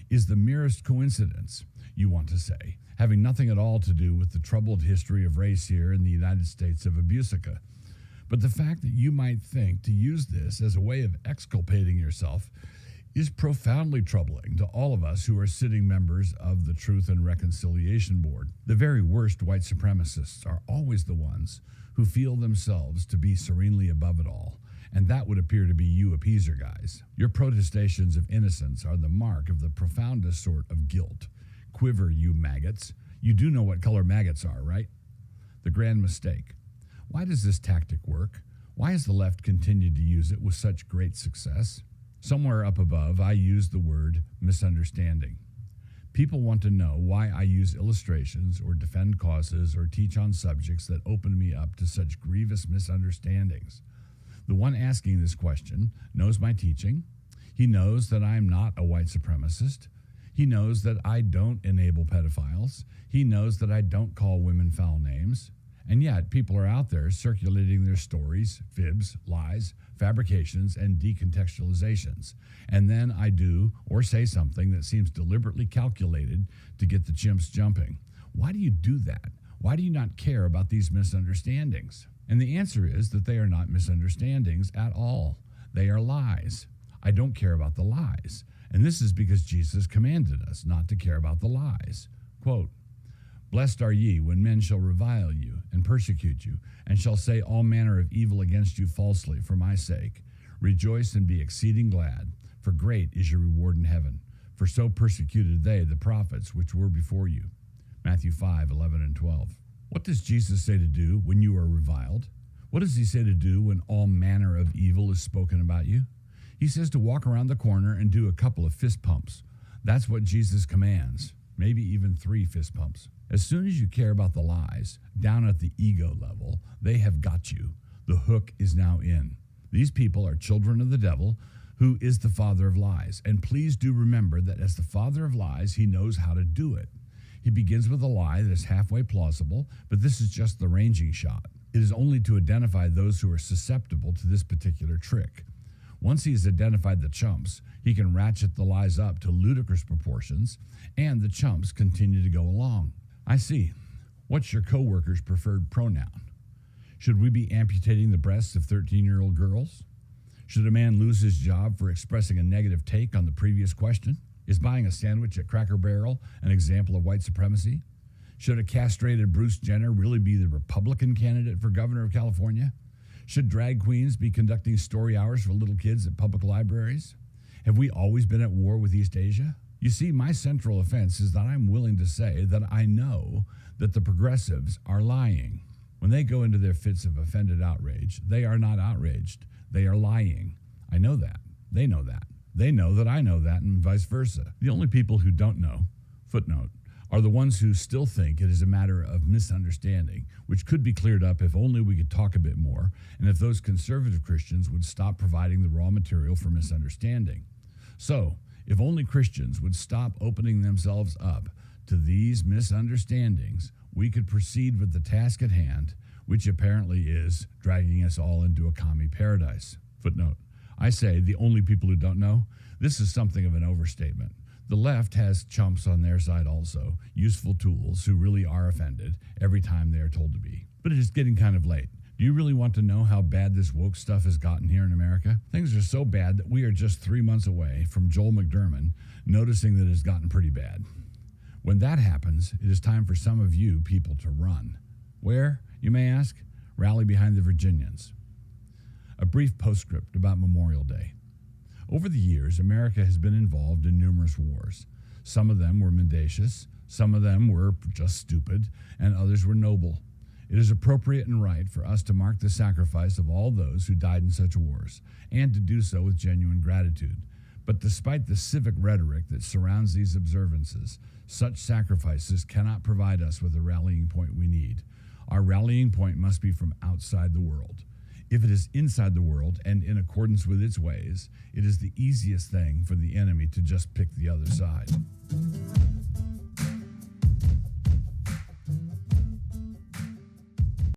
is the merest coincidence, you want to say, having nothing at all to do with the troubled history of race here in the United States of Abusica. But the fact that you might think to use this as a way of exculpating yourself is profoundly troubling to all of us who are sitting members of the Truth and Reconciliation Board. The very worst white supremacists are always the ones who feel themselves to be serenely above it all, and that would appear to be you appeaser guys. Your protestations of innocence are the mark of the profoundest sort of guilt. Quiver, you maggots. You do know what color maggots are, right? The grand mistake. Why does this tactic work? Why has the left continued to use it with such great success? Somewhere up above, I use the word misunderstanding. People want to know why I use illustrations or defend causes or teach on subjects that open me up to such grievous misunderstandings. The one asking this question knows my teaching. He knows that I am not a white supremacist. He knows that I don't enable pedophiles. He knows that I don't call women foul names. And yet, people are out there circulating their stories, fibs, lies, fabrications, and decontextualizations. And then I do or say something that seems deliberately calculated to get the chimps jumping. Why do you do that? Why do you not care about these misunderstandings? And the answer is that they are not misunderstandings at all. They are lies. I don't care about the lies. And this is because Jesus commanded us not to care about the lies. Quote, "Blessed are ye when men shall revile you and persecute you, and shall say all manner of evil against you falsely for my sake. Rejoice and be exceeding glad, for great is your reward in heaven. For so persecuted they the prophets which were before you." Matthew 5:11 and 12. What does Jesus say to do when you are reviled? What does he say to do when all manner of evil is spoken about you? He says to walk around the corner and do a couple of fist pumps. That's what Jesus commands, maybe even 3 fist pumps. As soon as you care about the lies, down at the ego level, they have got you. The hook is now in. These people are children of the devil, who is the father of lies. And please do remember that as the father of lies, he knows how to do it. He begins with a lie that is halfway plausible, but this is just the ranging shot. It is only to identify those who are susceptible to this particular trick. Once he has identified the chumps, he can ratchet the lies up to ludicrous proportions, and the chumps continue to go along. I see. What's your coworker's preferred pronoun? Should we be amputating the breasts of 13-year-old girls? Should a man lose his job for expressing a negative take on the previous question? Is buying a sandwich at Cracker Barrel an example of white supremacy? Should a castrated Bruce Jenner really be the Republican candidate for governor of California? Should drag queens be conducting story hours for little kids at public libraries? Have we always been at war with East Asia? You see, my central offense is that I'm willing to say that I know that the progressives are lying. When they go into their fits of offended outrage, they are not outraged. They are lying. I know that. They know that. They know that I know that, and vice versa. The only people who don't know, footnote, are the ones who still think it is a matter of misunderstanding, which could be cleared up if only we could talk a bit more, and if those conservative Christians would stop providing the raw material for misunderstanding. So, if only Christians would stop opening themselves up to these misunderstandings, we could proceed with the task at hand, which apparently is dragging us all into a commie paradise. Footnote, I say the only people who don't know, this is something of an overstatement. The left has chumps on their side also, useful tools who really are offended every time they are told to be. But it is getting kind of late. Do you really want to know how bad this woke stuff has gotten here in America? Things are so bad that we are just 3 months away from Joel McDermott noticing that it has gotten pretty bad. When that happens, it is time for some of you people to run. Where, you may ask? Rally behind the Virginians. A brief postscript about Memorial Day. Over the years, America has been involved in numerous wars. Some of them were mendacious, some of them were just stupid, and others were noble. It is appropriate and right for us to mark the sacrifice of all those who died in such wars, and to do so with genuine gratitude. But despite the civic rhetoric that surrounds these observances, such sacrifices cannot provide us with the rallying point we need. Our rallying point must be from outside the world. If it is inside the world and in accordance with its ways, it is the easiest thing for the enemy to just pick the other side.